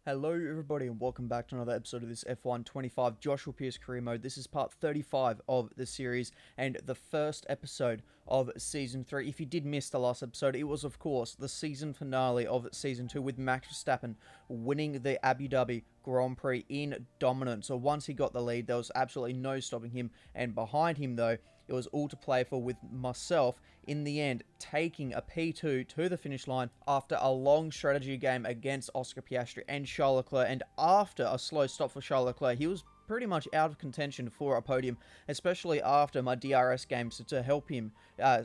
Hello everybody and welcome back to another episode of this F1 25 Joshua Pearce career mode. This is part 35 of the series and the first episode of season 3. If you did miss the last episode, it was of course the season finale of season 2 with Max Verstappen winning the Abu Dhabi Grand Prix in dominance. So once he got the lead, there was absolutely no stopping him, and behind him though, it was all to play for, with myself in the end taking a P2 to the finish line after a long strategy game against Oscar Piastri and Charles Leclerc. And after a slow stop for Charles Leclerc, he was pretty much out of contention for a podium, especially after my DRS games to help him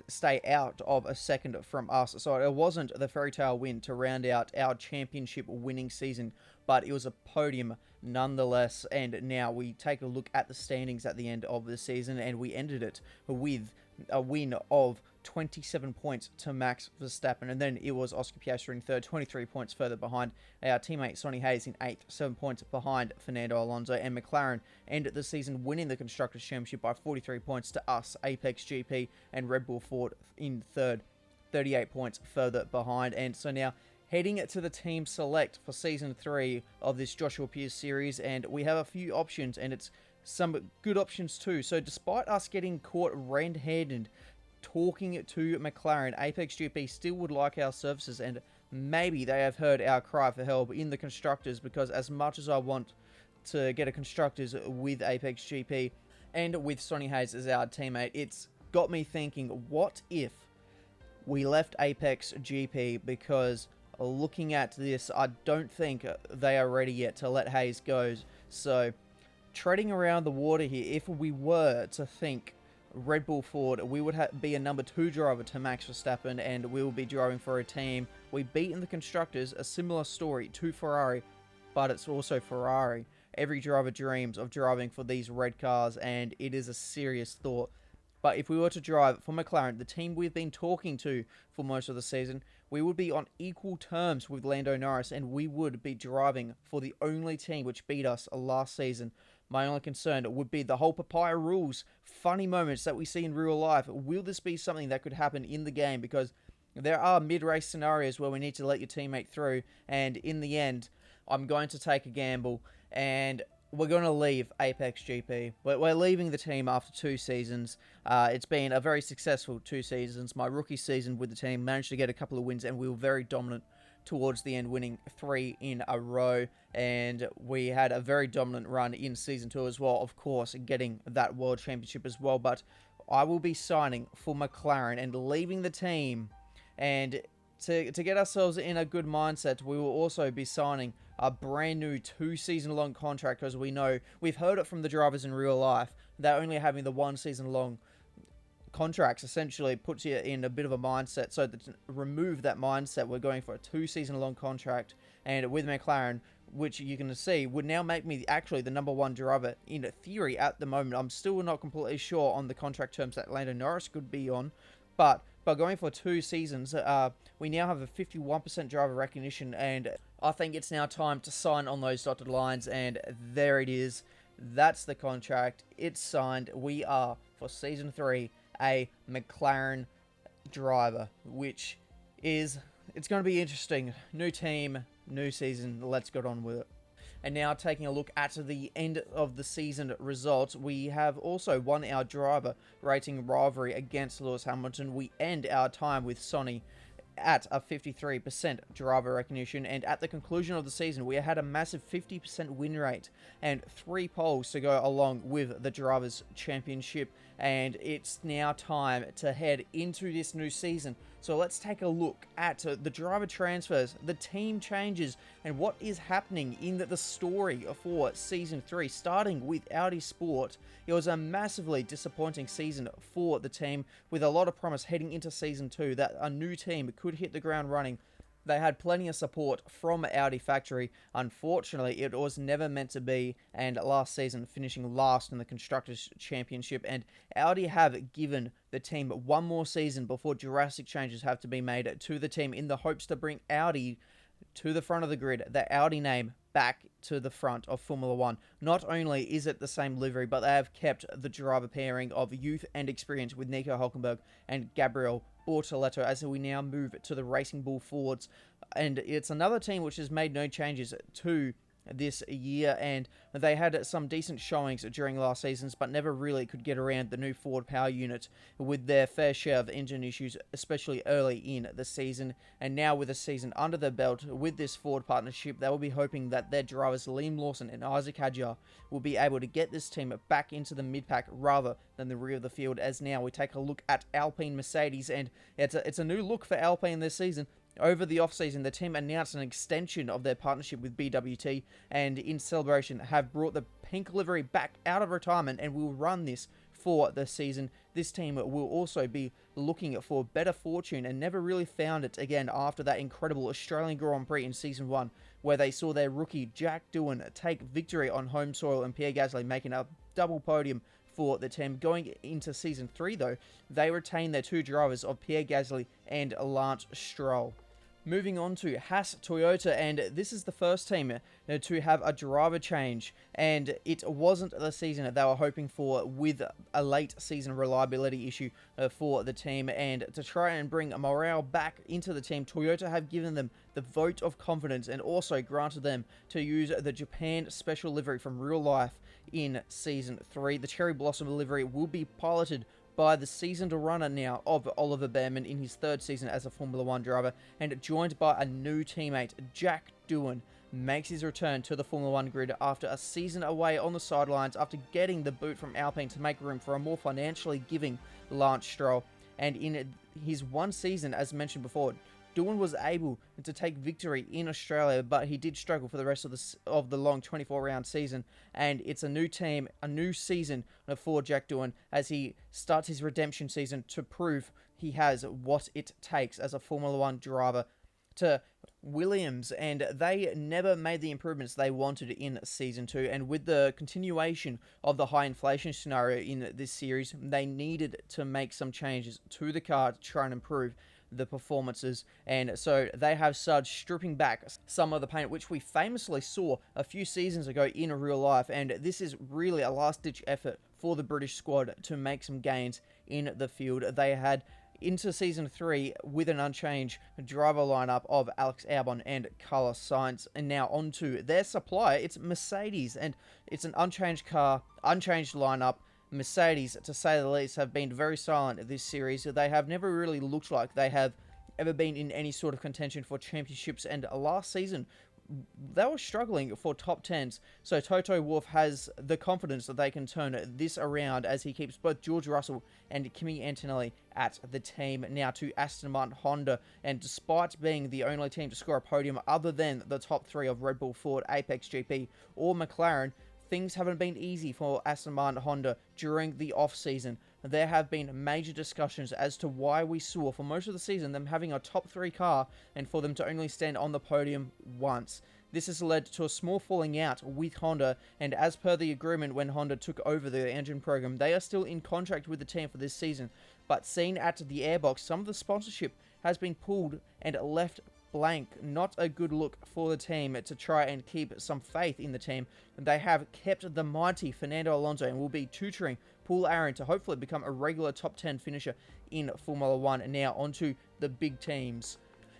stay out of a second from us. So it wasn't the fairy tale win to round out our championship winning season, but it was a podium nonetheless. And now we take a look at the standings at the end of the season, and we ended it with a win of 27 points to Max Verstappen, and then it was Oscar Piastri in third, 23 points further behind our teammate Sonny Hayes in 8th, 7 points behind Fernando Alonso, and McLaren ended the season winning the Constructors' Championship by 43 points to us, Apex GP, and Red Bull Ford in third, 38 points further behind. And so now heading to the team select for season 3 of this Joshua Pearce series, and we have a few options, and it's some good options too. So despite us getting caught red-handed talking to McLaren, Apex GP still would like our services, and maybe they have heard our cry for help in the Constructors, because as much as I want to get a Constructors with Apex GP and with Sonny Hayes as our teammate, it's got me thinking, what if we left Apex GP? Because looking at this, I don't think they are ready yet to let Hayes go. So treading around the water here, if we were to think Red Bull Ford, we would be a number 2 driver to Max Verstappen, and we will be driving for a team we beat in the Constructors, a similar story to Ferrari, but it's also Ferrari. Every driver dreams of driving for these red cars, and it is a serious thought. But if we were to drive for McLaren, the team we've been talking to for most of the season, we would be on equal terms with Lando Norris, and we would be driving for the only team which beat us last season. My only concern would be the whole papaya rules, funny moments that we see in real life. Will this be something that could happen in the game? Because there are mid-race scenarios where we need to let your teammate through, and in the end, I'm going to take a gamble, and we're going to leave Apex GP. We're leaving the team after 2 seasons. It's been a very successful 2 seasons. My rookie season with the team, managed to get a couple of wins, and we were very dominant towards the end, winning 3 in a row, and we had a very dominant run in season 2 as well, of course, getting that world championship as well. But I will be signing for McLaren and leaving the team, and to get ourselves in a good mindset, we will also be signing a brand new 2-season-long contract, because we know, we've heard it from the drivers in real life, that only having the 1-season-long contracts essentially puts you in a bit of a mindset. So to remove that mindset, we're going for a 2-season-long contract, and with McLaren, which you can see would now make me actually the number 1 driver in theory at the moment. I'm still not completely sure on the contract terms that Lando Norris could be on, but by going for 2 seasons, we now have a 51% driver recognition, and I think it's now time to sign on those dotted lines, and there it is. That's the contract. It's signed. We are, for season 3, a McLaren driver, which is, it's going to be interesting. New team, new season, let's get on with it. And now taking a look at the end of the season results, we have also won our driver rating rivalry against Lewis Hamilton. We end our time with Sonny at a 53% driver recognition, and at the conclusion of the season we had a massive 50% win rate and 3 poles to go along with the Drivers' Championship. And it's now time to head into this new season. So let's take a look at the driver transfers, the team changes, and what is happening in the story for Season 3, starting with Audi Sport. It was a massively disappointing season for the team, with a lot of promise heading into Season 2 that a new team could hit the ground running. They had plenty of support from Audi factory. Unfortunately, it was never meant to be, and last season finishing last in the Constructors' Championship. And Audi have given the team 1 more season before drastic changes have to be made to the team, in the hopes to bring Audi to the front of the grid, the Audi name back to the front of Formula 1. Not only is it the same livery, but they have kept the driver pairing of youth and experience with Nico Hülkenberg and Gabriel Bortoleto, as we now move to the Racing Bull Fords and it's another team which has made no changes to this year, and they had some decent showings during last seasons, but never really could get around the new Ford power unit with their fair share of engine issues, especially early in the season. And now with a season under their belt with this Ford partnership, they will be hoping that their drivers Liam Lawson and Isaac Hadjar will be able to get this team back into the mid-pack rather than the rear of the field. As now we take a look at Alpine Mercedes, and it's a new look for Alpine this season. Over the off-season, the team announced an extension of their partnership with BWT, and in celebration have brought the pink livery back out of retirement and will run this for the season. This team will also be looking for better fortune and never really found it again after that incredible Australian Grand Prix in Season 1, where they saw their rookie Jack Doohan take victory on home soil and Pierre Gasly making a double podium for the team. Going into Season 3, though, they retain their two drivers of Pierre Gasly and Lance Stroll. Moving on to Haas Toyota, and this is the first team to have a driver change, and it wasn't the season that they were hoping for with a late season reliability issue for the team. And to try and bring morale back into the team, Toyota have given them the vote of confidence and also granted them to use the Japan special livery from real life in Season 3. The Cherry Blossom livery will be piloted by the seasoned runner now of Oliver Bearman in his third season as a Formula 1 driver, and joined by a new teammate. Jack Doohan makes his return to the Formula 1 grid after a season away on the sidelines after getting the boot from Alpine to make room for a more financially giving Lance Stroll. And in his one season, as mentioned before, Doohan was able to take victory in Australia, but he did struggle for the rest of the long 24-round season. And it's a new team, a new season for Jack Doohan as he starts his redemption season to prove he has what it takes as a Formula 1 driver to Williams, and they never made the improvements they wanted in Season 2. And with the continuation of the high inflation scenario in this series, they needed to make some changes to the car to try and improve the performances, and so they have started stripping back some of the paint, which we famously saw a few seasons ago in real life. And this is really a last-ditch effort for the British squad to make some gains in the field. They had into Season 3 with an unchanged driver lineup of Alex Albon and Carlos Sainz, and now onto their supplier, it's Mercedes, and it's an unchanged car, unchanged lineup. Mercedes, to say the least, have been very silent this series. They have never really looked like they have ever been in any sort of contention for championships, and last season they were struggling for top 10s. So Toto Wolff has the confidence that they can turn this around as he keeps both George Russell and Kimi Antonelli at the team. Now to Aston Martin Honda, and despite being the only team to score a podium other than the top three of Red Bull, Ford, Apex GP or McLaren, things haven't been easy for Aston Martin Honda during the off-season. There have been major discussions as to why we saw for most of the season them having a top 3 car and for them to only stand on the podium once. This has led to a small falling out with Honda, and as per the agreement when Honda took over the engine program, they are still in contract with the team for this season. But seen at the airbox, some of the sponsorship has been pulled and left blank. Not a good look for the team to try and keep some faith in the team. They have kept the mighty Fernando Alonso and will be tutoring Paul Aaron to hopefully become a regular top 10 finisher in Formula 1. And now onto the big teams.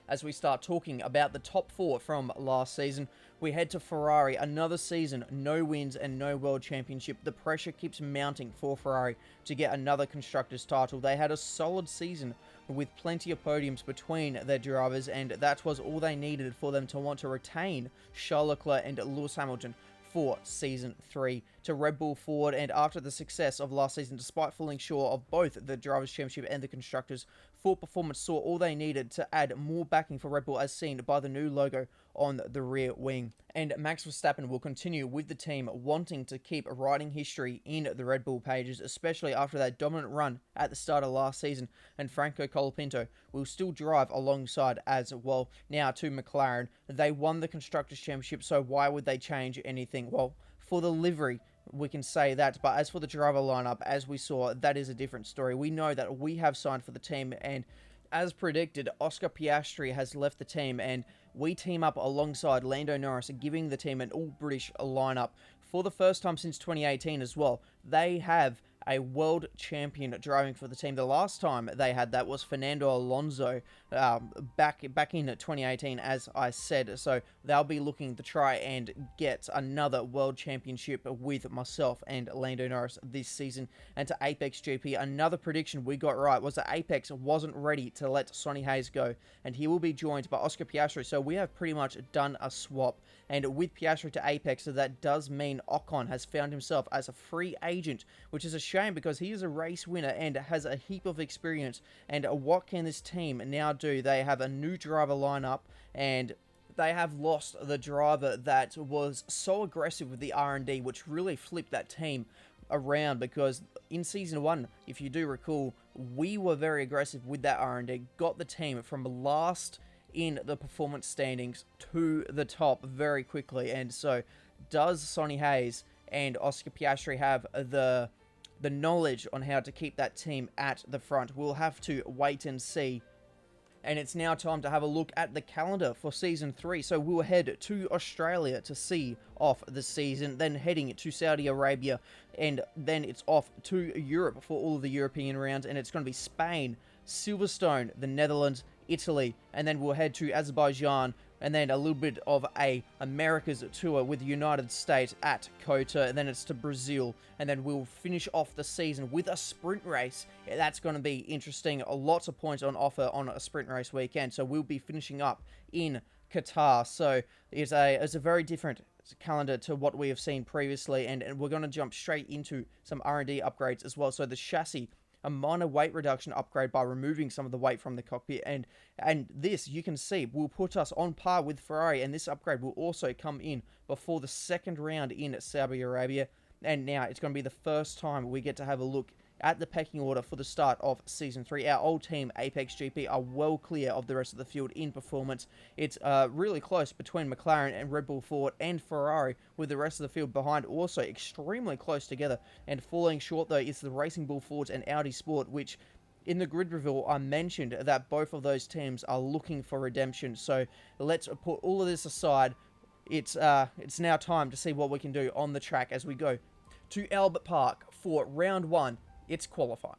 As we start talking about the top 4 from last season, we head to Ferrari. Another season, no wins and no world championship. The pressure keeps mounting for Ferrari to get another constructors title. They had a solid season with plenty of podiums between their drivers, and that was all they needed for them to want to retain Charles Leclerc and Lewis Hamilton for Season 3 to Red Bull Ford. And after the success of last season, despite falling short of both the Drivers' Championship and the Constructors, Ford Performance saw all they needed to add more backing for Red Bull, as seen by the new logo on the rear wing. And Max Verstappen will continue with the team, wanting to keep writing history in the Red Bull pages, especially after that dominant run at the start of last season. And Franco Colapinto will still drive alongside as well. Now to McLaren, they won the Constructors' Championship, so why would they change anything? Well, for the livery, we can say that, but as for the driver lineup, as we saw, that is a different story. We know that we have signed for the team, and as predicted, Oscar Piastri has left the team, and we team up alongside Lando Norris, giving the team an all-British lineup for the first time since 2018 as well. They have a world champion driving for the team. The last time they had that was Fernando Alonso back in 2018, as I said. So they'll be looking to try and get another world championship with myself and Lando Norris this season. And to Apex GP, another prediction we got right was that Apex wasn't ready to let Sonny Hayes go, and he will be joined by Oscar Piastri. So we have pretty much done a swap, and with Piastri to Apex, so that does mean Ocon has found himself as a free agent, which is a shame because he is a race winner and has a heap of experience. And what can this team now do? They have a new driver lineup, and they have lost the driver that was so aggressive with the R&D, which really flipped that team around, because in Season 1, if you do recall, we were very aggressive with that R&D, got the team from last in the performance standings to the top very quickly. And so does Sonny Hayes and Oscar Piastri have the knowledge on how to keep that team at the front? We'll have to wait and see. And it's now time to have a look at the calendar for Season 3. So we'll head to Australia to see off the season, then heading to Saudi Arabia, and then it's off to Europe for all of the European rounds, and it's going to be Spain, Silverstone, the Netherlands, Italy, and then we'll head to Azerbaijan, and then a little bit of a Americas tour with the United States at COTA, and then it's to Brazil, and then we'll finish off the season with a sprint race. That's going to be interesting. Lots of points on offer on a sprint race weekend, so we'll be finishing up in Qatar. So it's a very different calendar to what we have seen previously, and we're going to jump straight into some R&D upgrades as well. So the chassis, a minor weight reduction upgrade by removing some of the weight from the cockpit, and this, you can see, will put us on par with Ferrari, and this upgrade will also come in before the second round in Saudi Arabia. And now it's going to be the first time we get to have a look at the pecking order for the start of Season 3. Our old team, Apex GP, are well clear of the rest of the field in performance. It's really close between McLaren and Red Bull Ford and Ferrari, with the rest of the field behind also extremely close together. And falling short, though, is the Racing Bull Fords and Audi Sport, which in the grid reveal I mentioned that both of those teams are looking for redemption. So let's put all of this aside. It's now time to see what we can do on the track as we go to Albert Park for round 1. It's qualifying.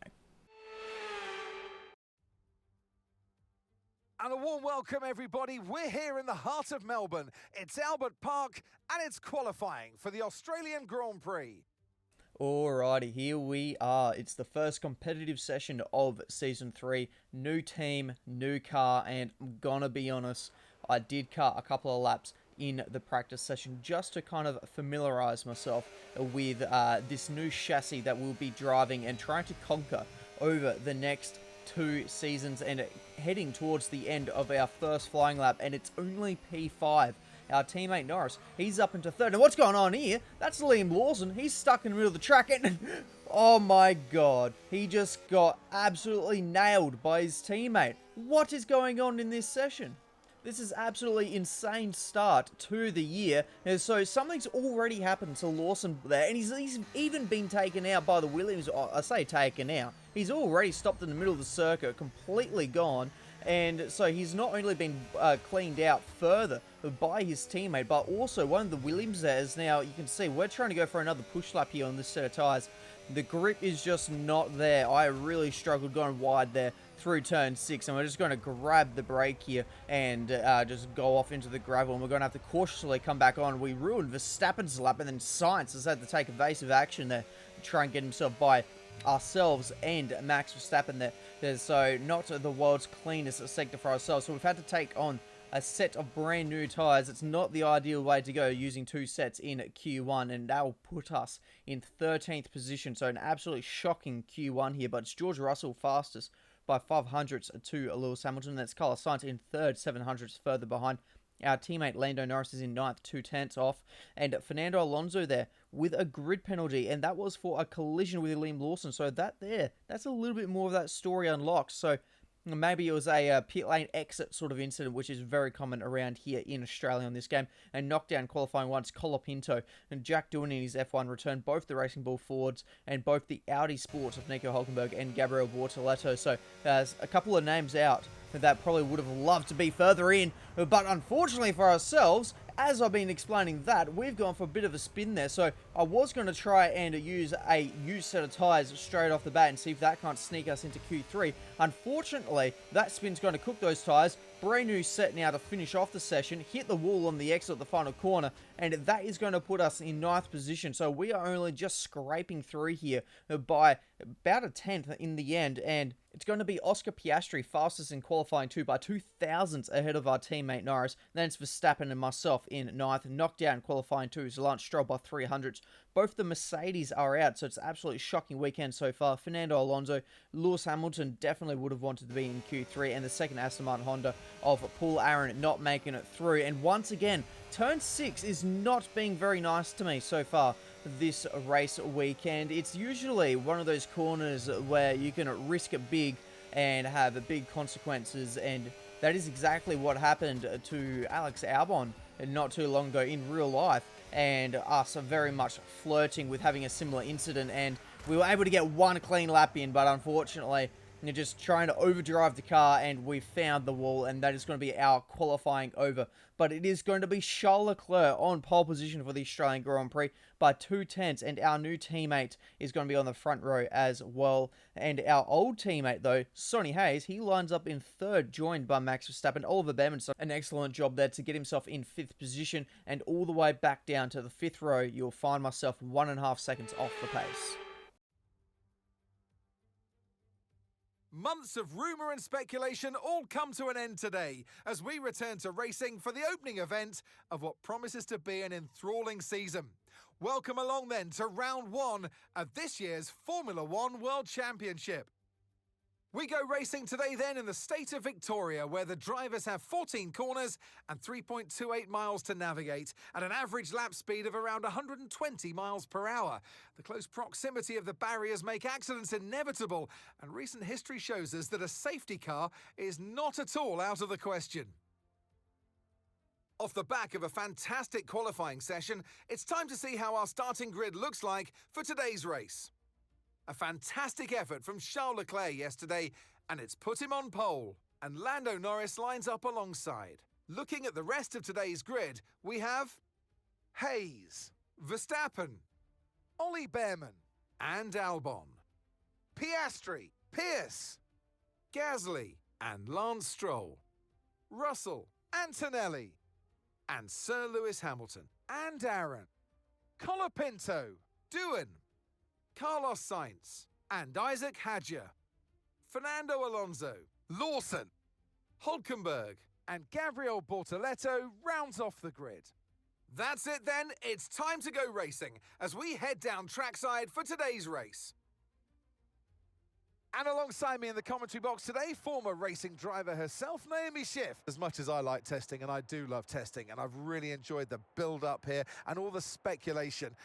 And a warm welcome, everybody. We're here in the heart of Melbourne. It's Albert Park, and it's qualifying for the Australian Grand Prix. Alrighty, here we are. It's the first competitive session of Season 3. New team, new car, and I'm gonna be honest, I did cut a couple of laps in the practice session just to kind of familiarize myself with this new chassis that we'll be driving and trying to conquer over the next 2 seasons, and heading towards the end of our first flying lap, and it's only P5. Our teammate Norris, he's up into third. And what's going on here? That's Liam Lawson. He's stuck in the middle of the track, and oh my god, he just got absolutely nailed by his teammate. What is going on in this session? This is absolutely insane start to the year. And so something's already happened to Lawson there, and he's even been taken out by the Williams. I say taken out. He's already stopped in the middle of the circuit, completely gone. And so he's not only been cleaned out further by his teammate, but also one of the Williams there is now, you can see, we're trying to go for another push lap here on this set of tyres. The grip is just not there. I really struggled going wide there through turn 6, and we're just going to grab the brake here and just go off into the gravel, and we're going to have to cautiously come back on. We ruined Verstappen's lap, and then Sainz has had to take evasive action there to try and get himself by ourselves and Max Verstappen there. So not the world's cleanest sector for ourselves, so we've had to take on a set of brand new tyres. It's not the ideal way to go, using 2 sets in Q1, and that will put us in 13th position. So an absolutely shocking Q1 here, but it's George Russell fastest by 500ths to Lewis Hamilton. That's Carlos Sainz in third, 700ths further behind. Our teammate Lando Norris is in 9th, 2/10 off. And Fernando Alonso there with a grid penalty, and that was for a collision with Liam Lawson. So that's a little bit more of that story unlocked. So maybe it was a pit lane exit sort of incident, which is very common around here in Australia on this game. And knockdown qualifying once, Colapinto and Jack Doohan in his F1 return, both the Racing Bull Fords and both the Audi Sports of Nico Hulkenberg and Gabriel Bortoletto. So there's a couple of names out that probably would have loved to be further in, but unfortunately for ourselves, as I've been explaining that, we've gone for a bit of a spin there. So I was going to try and use a used set of tyres straight off the bat and see if that can't sneak us into Q3. Unfortunately, that spin's going to cook those tyres. Brand new set now to finish off the session, hit the wall on the exit of the final corner, and that is going to put us in 9th position. So we are only just scraping through here by about a 10th in the end, and it's going to be Oscar Piastri fastest in qualifying 2 by 2 thousandths ahead of our teammate Norris. Then it's Verstappen and myself in 9th. Knocked out in qualifying 2 is Lance Stroll by 300ths. Both the Mercedes are out, so it's an absolutely shocking weekend so far. Fernando Alonso, Lewis Hamilton definitely would have wanted to be in Q3, and the second Aston Martin Honda of Paul Aaron not making it through. And once again, Turn 6 is not being very nice to me so far this race weekend. It's usually one of those corners where you can risk it big and have big consequences, and that is exactly what happened to Alex Albon not too long ago in real life, and us are very much flirting with having a similar incident, and we were able to get one clean lap in, but unfortunately you're just trying to overdrive the car, and we found the wall, and that is going to be our qualifying over. But it is going to be Charles Leclerc on pole position for the Australian Grand Prix by 2/10, and our new teammate is going to be on the front row as well. And our old teammate, though, Sonny Hayes, he lines up in 3rd, joined by Max Verstappen. Oliver Behrman's done an excellent job there to get himself in 5th position, and all the way back down to the 5th row, you'll find myself 1.5 seconds off the pace. Months of rumour and speculation all come to an end today as we return to racing for the opening event of what promises to be an enthralling season. Welcome along then to round 1 of this year's Formula One World Championship. We go racing today then in the state of Victoria, where the drivers have 14 corners and 3.28 miles to navigate at an average lap speed of around 120 miles per hour. The close proximity of the barriers make accidents inevitable, and recent history shows us that a safety car is not at all out of the question. Off the back of a fantastic qualifying session, it's time to see how our starting grid looks like for today's race. A fantastic effort from Charles Leclerc yesterday, and it's put him on pole. And Lando Norris lines up alongside. Looking at the rest of today's grid, we have Hayes, Verstappen, Ollie Behrman, and Albon. Piastri, Pearce, Gasly, and Lance Stroll. Russell, Antonelli, and Sir Lewis Hamilton, and Aaron. Colapinto, Doohan, Carlos Sainz, and Isaac Hadjar. Fernando Alonso, Lawson, Hulkenberg, and Gabriel Bortoleto rounds off the grid. That's it then, it's time to go racing as we head down trackside for today's race. And alongside me in the commentary box today, former racing driver herself, Naomi Schiff. As much as I like testing, and I do love testing, and I've really enjoyed the build-up here and all the speculation,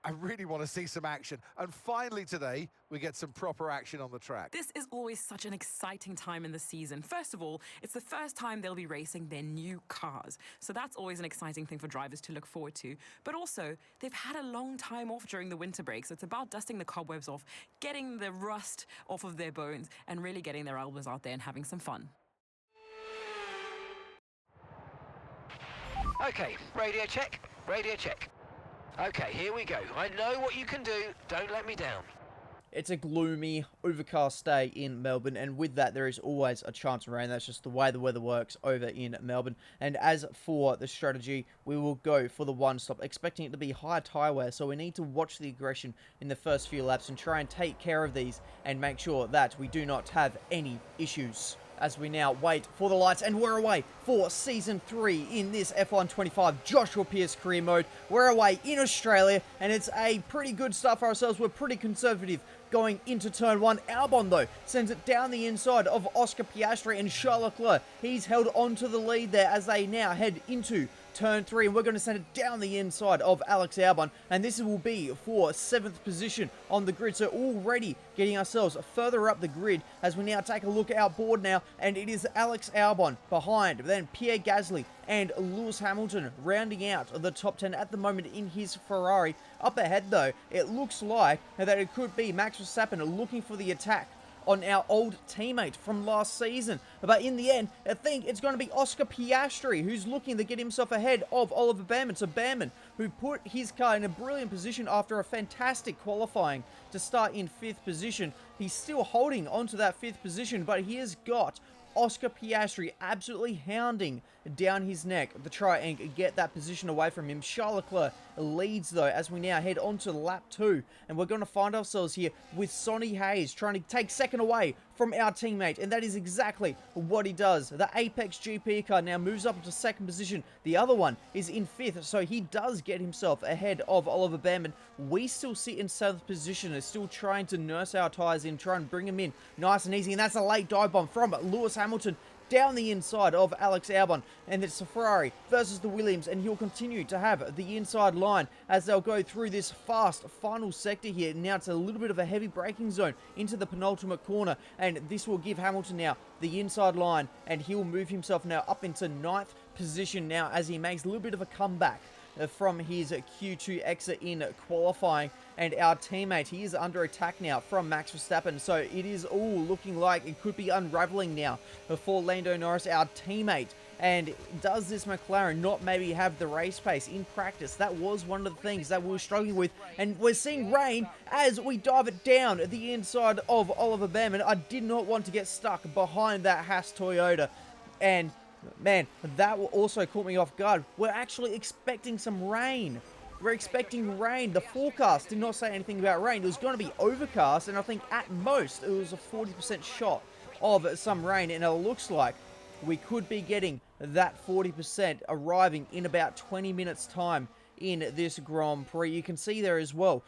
I really want to see some action. And finally today, we get some proper action on the track. This is always such an exciting time in the season. First of all, it's the first time they'll be racing their new cars. So that's always an exciting thing for drivers to look forward to. But also, they've had a long time off during the winter break. So it's about dusting the cobwebs off, getting the rust off of their bones, and really getting their elbows out there and having some fun. Okay, radio check, radio check. Okay, here we go. I know what you can do. Don't let me down. It's a gloomy, overcast day in Melbourne, and with that there is always a chance of rain. That's just the way the weather works over in Melbourne. And as for the strategy, we will go for the one stop, expecting it to be high tyre wear, so we need to watch the aggression in the first few laps and try and take care of these and make sure that we do not have any issues. As we now wait for the lights, and we're away for Season 3 in this F1 25 Joshua Pearce career mode. We're away in Australia, and it's a pretty good start for ourselves. We're pretty conservative going into Turn 1. Albon, though, sends it down the inside of Oscar Piastri and Charles Leclerc. He's held onto the lead there as they now head into Turn 3, and we're going to send it down the inside of Alex Albon, and this will be for 7th position on the grid. So already getting ourselves further up the grid as we now take a look outboard now, and it is Alex Albon behind, then Pierre Gasly and Lewis Hamilton rounding out the top 10 at the moment in his Ferrari. Up ahead though, it looks like that it could be Max Verstappen looking for the attack on our old teammate from last season. But in the end, I think it's going to be Oscar Piastri who's looking to get himself ahead of Oliver Bearman. So Bearman, who put his car in a brilliant position after a fantastic qualifying to start in 5th position. He's still holding onto that 5th position, but he has got Oscar Piastri absolutely hounding down his neck to try and get that position away from him. Charles Leclerc leads though as we now head on to lap 2, and we're going to find ourselves here with Sonny Hayes trying to take second away from our teammate, and that is exactly what he does. The Apex GP car now moves up to 2nd position. The other one is in 5th, so he does get himself ahead of Oliver Bearman. We still sit in 7th position and still trying to nurse our tyres in, try and bring him in nice and easy, and that's a late dive bomb from Lewis Hamilton down the inside of Alex Albon, and it's the Ferrari versus the Williams, and he'll continue to have the inside line as they'll go through this fast final sector here. Now it's a little bit of a heavy braking zone into the penultimate corner, and this will give Hamilton now the inside line, and he'll move himself now up into 9th position now as he makes a little bit of a comeback from his Q2 exit in qualifying. And our teammate, he is under attack now from Max Verstappen, so it is all looking like it could be unraveling now for Lando Norris, our teammate. And does this McLaren not maybe have the race pace in practice? That was one of the things that we were struggling with, and we're seeing rain as we dive it down the inside of Oliver Bearman. I did not want to get stuck behind that Haas Toyota, and man, that also caught me off guard. We're actually expecting some rain. We're expecting rain. The forecast did not say anything about rain. It was going to be overcast, and I think at most it was a 40% shot of some rain, and it looks like we could be getting that 40% arriving in about 20 minutes time in this Grand Prix. You can see there as well,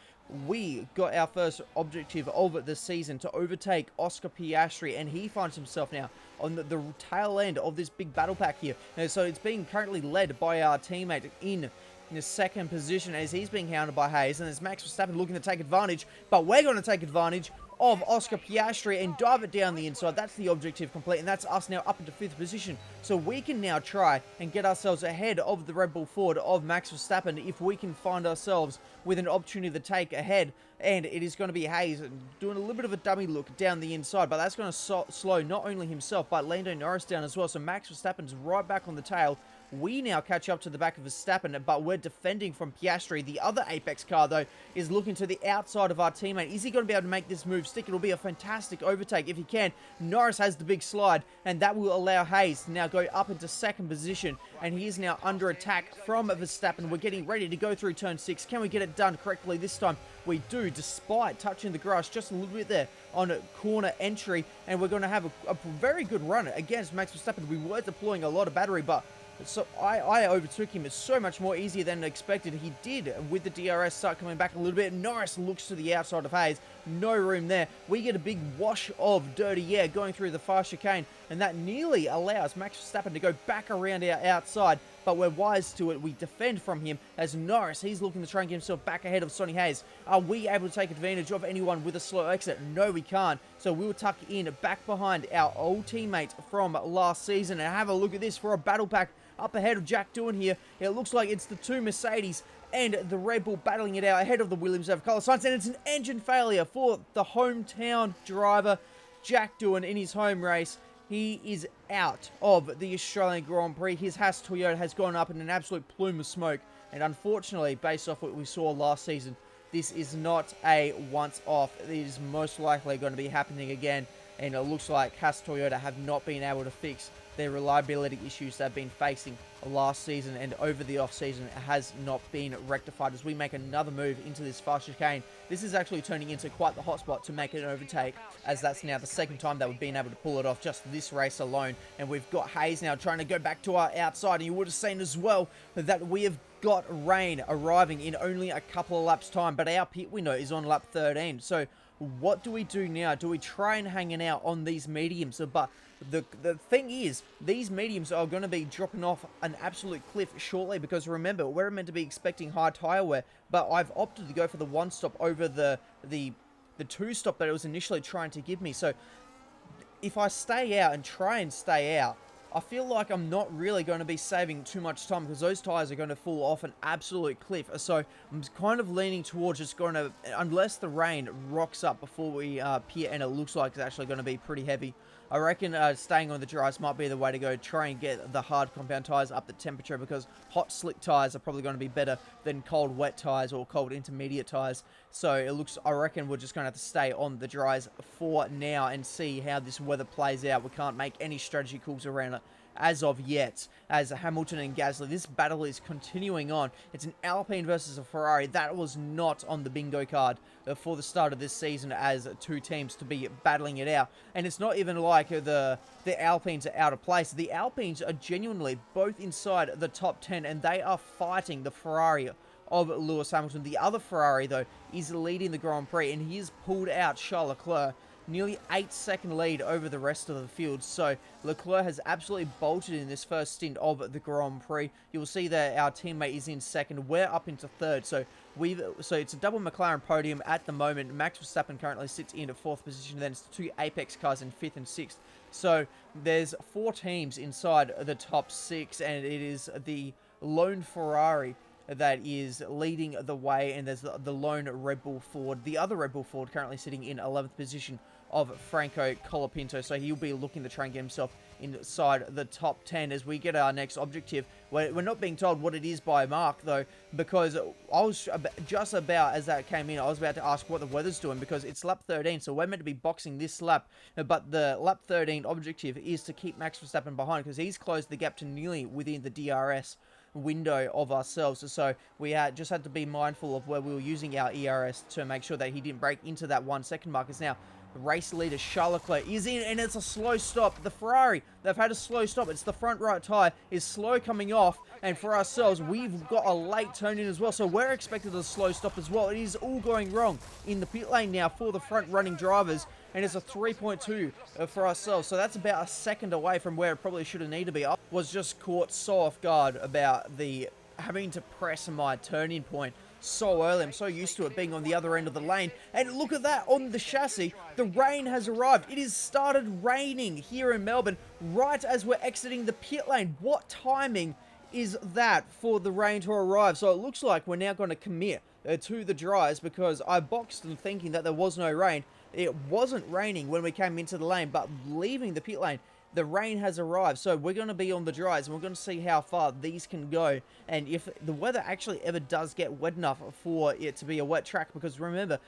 we got our first objective of the season to overtake Oscar Piastri, and he finds himself now on the tail end of this big battle pack here. And so it's being currently led by our teammate in the 2nd position as he's being hounded by Hayes, and there's Max Verstappen looking to take advantage, but we're going to take advantage of Oscar Piastri and dive it down the inside. That's the objective complete, and that's us now up into 5th position. So we can now try and get ourselves ahead of the Red Bull Ford of Max Verstappen if we can find ourselves with an opportunity to take ahead. And it is going to be Hayes doing a little bit of a dummy look down the inside, but that's going to slow not only himself but Lando Norris down as well. So Max Verstappen's right back on the tail. We now catch up to the back of Verstappen, but we're defending from Piastri. The other Apex car, though, is looking to the outside of our teammate. Is he going to be able to make this move stick? It'll be a fantastic overtake if he can. Norris has the big slide, and that will allow Hayes to now go up into 2nd position, and he is now under attack from Verstappen. We're getting ready to go through turn 6. Can we get it done correctly this time? We do, despite touching the grass just a little bit there on a corner entry, and we're going to have a very good run against Max Verstappen. We were deploying a lot of battery, but so I overtook him. It's so much more easier than expected. He did, with the DRS, start coming back a little bit. Norris looks to the outside of Hayes. No room there. We get a big wash of dirty air going through the fast chicane, and that nearly allows Max Verstappen to go back around our outside, but we're wise to it. We defend from him as Norris, he's looking to try and get himself back ahead of Sonny Hayes. Are we able to take advantage of anyone with a slow exit? No, we can't. So we'll tuck in back behind our old teammate from last season, and have a look at this for a battle pack up ahead of Jack Doohan here. It looks like it's the 2 Mercedes and the Red Bull battling it out ahead of the Williams of Carlos Sainz, and it's an engine failure for the hometown driver, Jack Doohan, in his home race. He is out of the Australian Grand Prix. His Haas Toyota has gone up in an absolute plume of smoke, and unfortunately, based off what we saw last season, this is not a once-off. It is most likely going to be happening again, and it looks like Haas Toyota have not been able to fix their reliability issues they've been facing last season, and over the off-season it has not been rectified as we make another move into this fast chicane. This is actually turning into quite the hotspot to make an overtake, as that's now the 2nd time that we've been able to pull it off just this race alone. And we've got Hayes now trying to go back to our outside, and you would have seen as well that we have got rain arriving in only a couple of laps time, but our pit window is on lap 13. So what do we do now? Do we try and hang it out on these mediums? But the thing is, these mediums are going to be dropping off an absolute cliff shortly, because remember, we're meant to be expecting high tyre wear, but I've opted to go for the 1-stop over the 2-stop that it was initially trying to give me. So if I stay out and try and stay out, I feel like I'm not really going to be saving too much time because those tyres are going to fall off an absolute cliff. So I'm kind of leaning towards just going to, unless the rain rocks up before we pier and it looks like it's actually going to be pretty heavy, I reckon staying on the dries might be the way to go. Try and get the hard compound tyres up the temperature because hot slick tyres are probably going to be better than cold wet tyres or cold intermediate tyres. So it looks, I reckon we're just going to have to stay on the dries for now and see how this weather plays out. We can't make any strategy calls around it as of yet, as Hamilton and Gasly. This battle is continuing on. It's an Alpine versus a Ferrari. That was not on the bingo card for the start of this season as two teams to be battling it out. And it's not even like the Alpines are out of place. The Alpines are genuinely both inside the top 10 and they are fighting the Ferrari of Lewis Hamilton. The other Ferrari, though, is leading the Grand Prix and he has pulled out Charles Leclerc. Nearly 8-second lead over the rest of the field. So Leclerc has absolutely bolted in this first stint of the Grand Prix. You'll see that our teammate is in second. We're up into third. So it's a double McLaren podium at the moment. Max Verstappen currently sits in fourth position. Then it's the two Apex cars in fifth and sixth. So there's 4 teams inside the top 6, and it is the lone Ferrari that is leading the way, and there's the lone Red Bull Ford. The other Red Bull Ford currently sitting in 11th position of Franco Colapinto, so he'll be looking to try and get himself inside the top 10 as we get our next objective. We're not being told what it is by Mark, though, because I was just about, as that came in, I was about to ask what the weather's doing, because it's lap 13, so we're meant to be boxing this lap, but the lap 13 objective is to keep Max Verstappen behind, because he's closed the gap to nearly within the DRS window of ourselves. So we just had to be mindful of where we were using our ERS to make sure that he didn't break into that 1 second mark. As now the race leader Charles Leclerc is in, and it's a slow stop. The Ferrari, they've had a slow stop. It's the front right tyre is slow coming off, and for ourselves, we've got a late turn in as well, so we're expected a slow stop as well. It is all going wrong in the pit lane now for the front running drivers, and it's a 3.2 for ourselves, so that's about a second away from where it probably should have needed to be. I was just caught so off guard about the having to press my turning point so early. I'm so used to it being on the other end of the lane, and look at that on the chassis. The rain has arrived. It has started raining here in Melbourne right as we're exiting the pit lane. What timing is that for the rain to arrive? So it looks like we're now going to commit to the dries, because I boxed them thinking that there was no rain. It wasn't raining when we came into the lane, but leaving the pit lane, the rain has arrived. So we're going to be on the dries, and we're going to see how far these can go, and if the weather actually ever does get wet enough for it to be a wet track, because remember,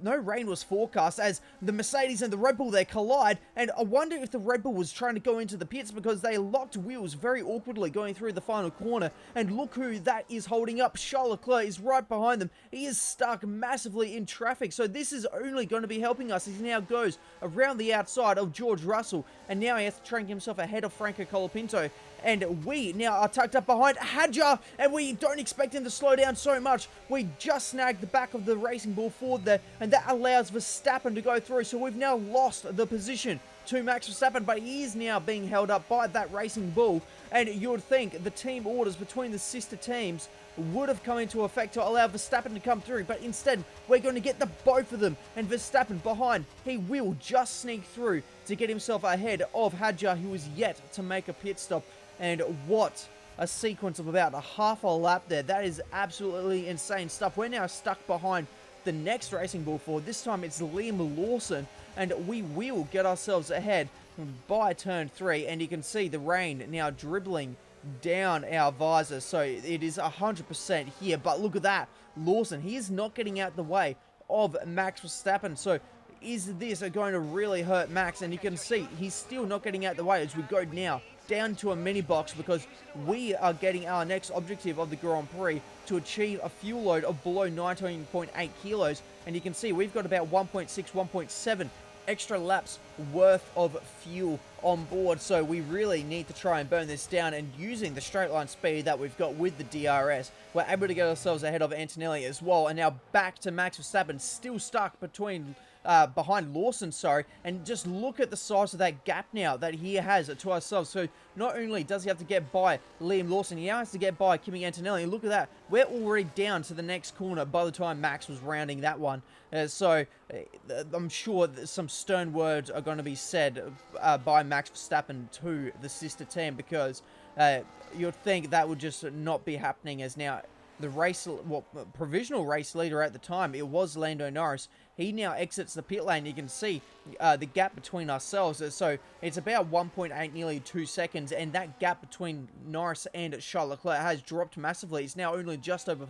no rain was forecast as the Mercedes and the Red Bull, they collide, and I wonder if the Red Bull was trying to go into the pits because they locked wheels very awkwardly going through the final corner, and look who that is holding up. Charles Leclerc is right behind them. He is stuck massively in traffic, so this is only going to be helping us as he now goes around the outside of George Russell, and now he has to try and get himself ahead of Franco Colapinto, and we now are tucked up behind Hadjar, and we don't expect him to slow down so much. We just snagged the back of the Racing Bull Ford there, and that allows Verstappen to go through, so we've now lost the position to Max Verstappen, but he is now being held up by that Racing Bull, and you would think the team orders between the sister teams would have come into effect to allow Verstappen to come through, but instead we're going to get the both of them, and Verstappen behind, he will just sneak through to get himself ahead of Hadjar, who is yet to make a pit stop. And what a sequence of about a half a lap there. That is absolutely insane stuff. We're now stuck behind the next Racing Bull Ford. This time it's Liam Lawson, and we will get ourselves ahead by turn 3, and you can see the rain now dribbling down our visor, so it is 100% here. But look at that, Lawson, he is not getting out the way of Max Verstappen, so is this going to really hurt Max? And you can see he's still not getting out the way as we go now down to a mini box, because we are getting our next objective of the Grand Prix to achieve a fuel load of below 19.8 kilos, and you can see we've got about 1.6, 1.7 extra laps worth of fuel on board, so we really need to try and burn this down, and using the straight line speed that we've got with the DRS, we're able to get ourselves ahead of Antonelli as well, and now back to Max Verstappen, still stuck between behind Lawson, sorry, and just look at the size of that gap now that he has to ourselves. So not only does he have to get by Liam Lawson, he now has to get by Kimi Antonelli. And look at that, we're already down to the next corner by the time Max was rounding that one. I'm sure that some stern words are going to be said by Max Verstappen to the sister team, because you'd think that would just not be happening, as now the provisional race leader at the time, it was Lando Norris. He now exits the pit lane. You can see the gap between ourselves. So it's about 1.8, nearly 2 seconds. And that gap between Norris and Charles Leclerc has dropped massively. It's now only just over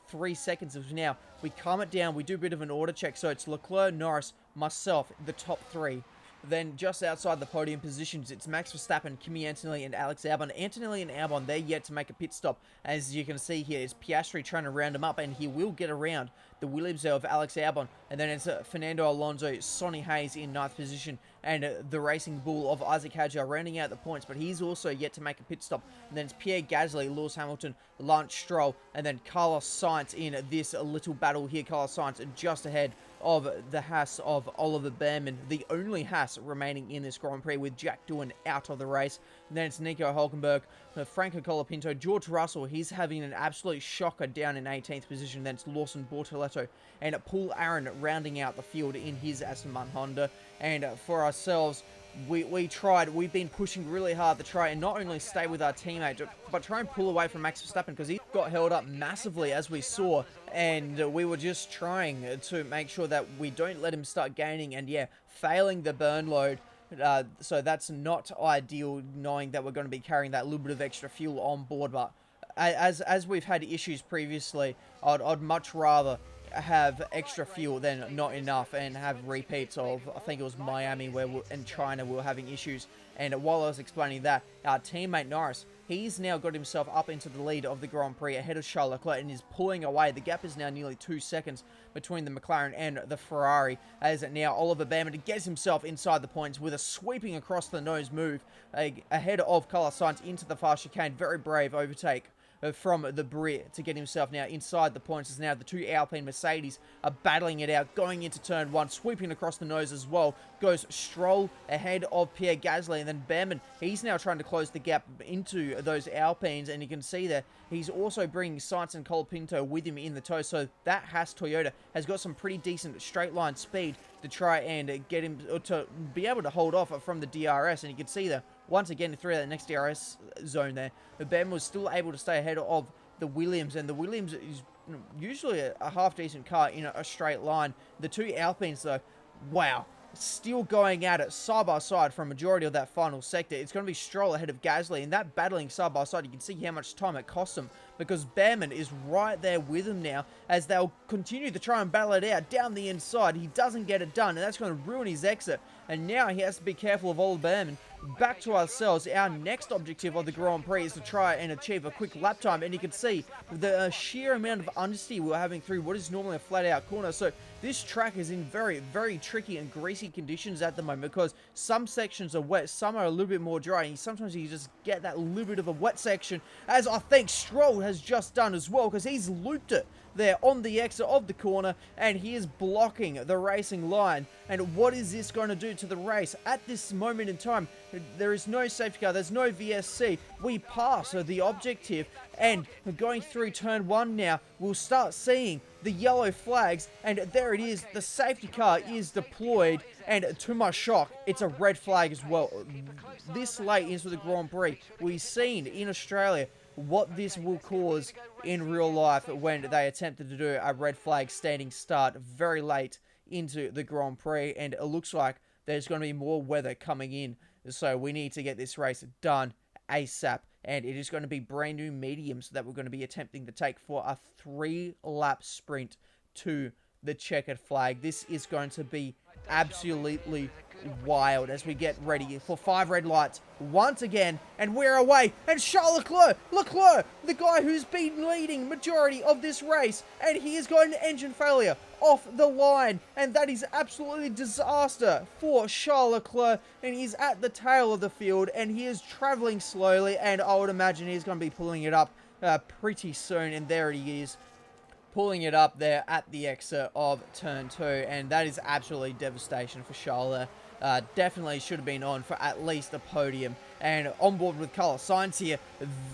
3 seconds. Of now, we calm it down. We do a bit of an order check. So it's Leclerc, Norris, myself, the top three. Then just outside the podium positions, it's Max Verstappen, Kimi Antonelli, and Alex Albon. Antonelli and Albon, they're yet to make a pit stop. As you can see here, it's Piastri trying to round him up, and he will get around the Williams of Alex Albon. And then it's Fernando Alonso, Sonny Hayes in 9th position, and the Racing Bull of Isaac Hadjar rounding out the points, but he's also yet to make a pit stop. And then it's Pierre Gasly, Lewis Hamilton, Lance Stroll, and then Carlos Sainz in this little battle here. Carlos Sainz just ahead of the Haas of Oliver Behrman, the only Haas remaining in this Grand Prix, with Jack Doohan out of the race. And then it's Nico Hulkenberg, Franco Colapinto, George Russell, he's having an absolute shocker down in 18th position. Then it's Lawson Bortoletto and Paul Aaron rounding out the field in his Aston Martin Honda. And for ourselves, we've been pushing really hard to try and not only stay with our teammate, but try and pull away from Max Verstappen, because he got held up massively, as we saw, and we were just trying to make sure that we don't let him start gaining, and yeah, failing the burn load. So that's not ideal, knowing that we're going to be carrying that little bit of extra fuel on board. But as we've had issues previously, I'd much rather have extra fuel than not enough, and have repeats of, I think it was Miami and China we were having issues. And while I was explaining that, our teammate Norris, he's now got himself up into the lead of the Grand Prix ahead of Charles Leclerc, and is pulling away. The gap is now nearly 2 seconds between the McLaren and the Ferrari, as now Oliver Behrman gets himself inside the points with a sweeping across the nose move ahead of Carlos Sainz into the fast chicane. Very brave overtake from the Brit to get himself now inside the points, as now the two Alpine Mercedes are battling it out, going into turn one, sweeping across the nose as well. Goes Stroll ahead of Pierre Gasly, and then Behrman, he's now trying to close the gap into those Alpines, and you can see that he's also bringing Sainz and Colapinto with him in the tow. So that Haas Toyota has got some pretty decent straight line speed to try and get him to be able to hold off from the DRS, and you can see that once again through that next DRS zone there, Ben was still able to stay ahead of the Williams, and the Williams is usually a half-decent car in a straight line. The two Alpines, though, wow, still going at it side by side for a majority of that final sector. It's going to be Stroll ahead of Gasly, and that battling side by side, you can see how much time it cost them, because Behrman is right there with him now, as they'll continue to try and battle it out down the inside. He doesn't get it done, and that's going to ruin his exit, and now he has to be careful of Oliver Behrman. Back to ourselves, our next objective of the Grand Prix is to try and achieve a quick lap time, and you can see the sheer amount of understeer we're having through what is normally a flat out corner. So this track is in very, very tricky and greasy conditions at the moment, because some sections are wet, some are a little bit more dry, and sometimes you just get that little bit of a wet section, as I think Stroll has just done as well, because he's looped it there on the exit of the corner, and he is blocking the racing line. And what is this going to do to the race? At this moment in time, there is no safety car, there's no VSC. We pass the objective, and going through turn one now, we'll start seeing the yellow flags, and there it is, the safety car is deployed, and to my shock, it's a red flag as well. This late into the Grand Prix, we've seen in Australia what this will cause in real life when they attempted to do a red flag standing start very late into the Grand Prix, and it looks like there's going to be more weather coming in, so we need to get this race done ASAP. And it is going to be brand new mediums that we're going to be attempting to take for a 3-lap sprint to the checkered flag. This is going to be absolutely wild as we get ready for 5 red lights once again, and we're away. And Charles Leclerc, the guy who's been leading majority of this race, and he has got an engine failure off the line, and that is absolutely disaster for Charles Leclerc, and he's at the tail of the field, and he is traveling slowly, and I would imagine he's going to be pulling it up pretty soon. And there he is, pulling it up there at the exit of turn 2, and that is absolutely devastation for Charles. Definitely should have been on for at least a podium, and on board with Carlos Sainz here,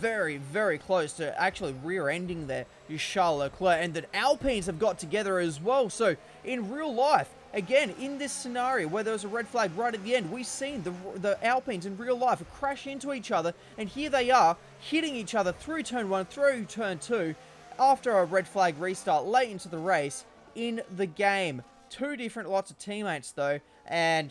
very, very close to actually rear-ending there Charles Leclerc, and the Alpines have got together as well. So in real life, again, in this scenario where there was a red flag right at the end, we've seen the Alpines in real life crash into each other, and here they are hitting each other through turn 1, through turn 2, after a red flag restart late into the race in the game. Two different lots of teammates though, and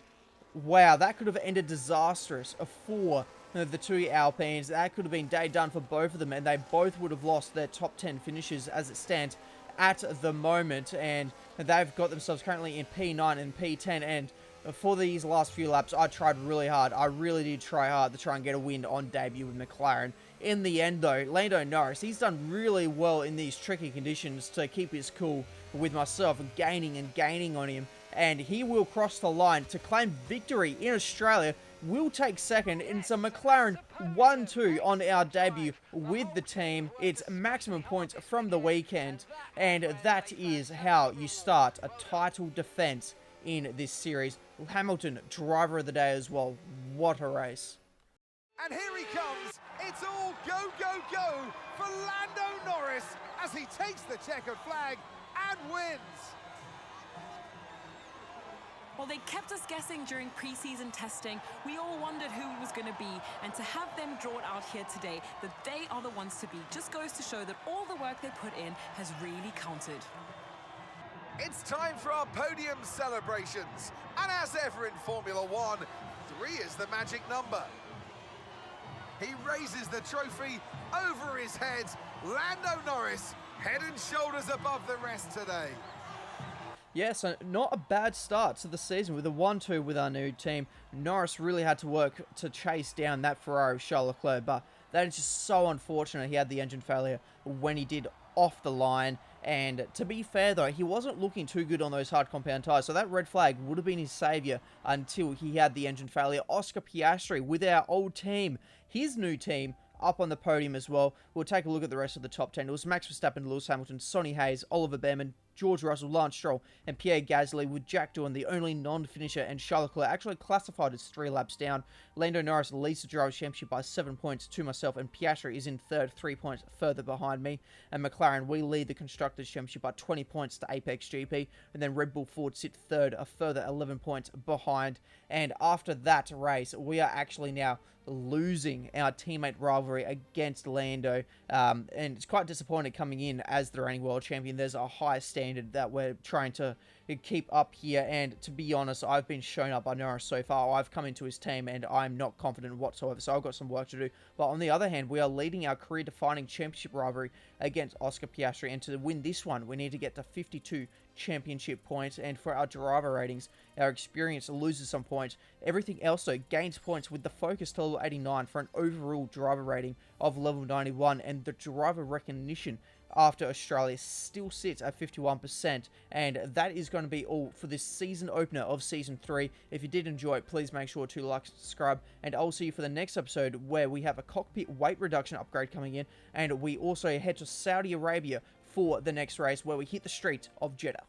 wow, that could have ended disastrous for the two Alpines. That could have been day done for both of them, and they both would have lost their top 10 finishes as it stands at the moment, and they've got themselves currently in P9 and P10, and for these last few laps, I tried really hard. I really did try hard to try and get a win on debut with McLaren. In the end, though, Lando Norris, he's done really well in these tricky conditions to keep his cool with myself, and gaining on him, and he will cross the line to claim victory in Australia. We'll take second in some McLaren 1-2 on our debut with the team. It's maximum points from the weekend, and that is how you start a title defense in this series. Hamilton, driver of the day as well. What a race. And here he comes. It's all go, go, go for Lando Norris as he takes the checkered flag and wins. Well, they kept us guessing during pre-season testing. We all wondered who it was going to be, and to have them drawn out here today, that they are the ones to beat, just goes to show that all the work they put in has really counted. It's time for our podium celebrations. And as ever in Formula One, 3 is the magic number. He raises the trophy over his head. Lando Norris, head and shoulders above the rest today. Yeah, so not a bad start to the season with a 1-2 with our new team. Norris really had to work to chase down that Ferrari of Charles Leclerc, but that is just so unfortunate. He had the engine failure when he did off the line, and to be fair though, he wasn't looking too good on those hard compound tyres, so that red flag would have been his saviour until he had the engine failure. Oscar Piastri with our old team, his new team, up on the podium as well. We'll take a look at the rest of the top 10. It was Max Verstappen, Lewis Hamilton, Sonny Hayes, Oliver Behrman, George Russell, Lance Stroll, and Pierre Gasly, with Jack Doohan, the only non-finisher, and Charles Leclerc actually classified as 3 laps down. Lando Norris leads the Drivers' Championship by 7 points to myself, and Piastri is in third, 3 points further behind me. And McLaren, we lead the Constructors' Championship by 20 points to Apex GP, and then Red Bull Ford sit third, a further 11 points behind. And after that race, we are actually now losing our teammate rivalry against Lando, and it's quite disappointing coming in as the reigning world champion. There's a high standard that we're trying to keep up here, and to be honest, I've been shown up by Norris so far. I've come into his team and I'm not confident whatsoever, so I've got some work to do. But on the other hand, we are leading our career-defining championship rivalry against Oscar Piastri, and to win this one, we need to get to 52 championship points, and for our driver ratings, our experience loses some points. Everything else though gains points, with the focus to level 89 for an overall driver rating of level 91, and the driver recognition after Australia still sits at 51%, and that is going to be all for this season opener of Season 3. If you did enjoy it, please make sure to like and subscribe, and I'll see you for the next episode where we have a cockpit weight reduction upgrade coming in, and we also head to Saudi Arabia for the next race where we hit the streets of Jeddah.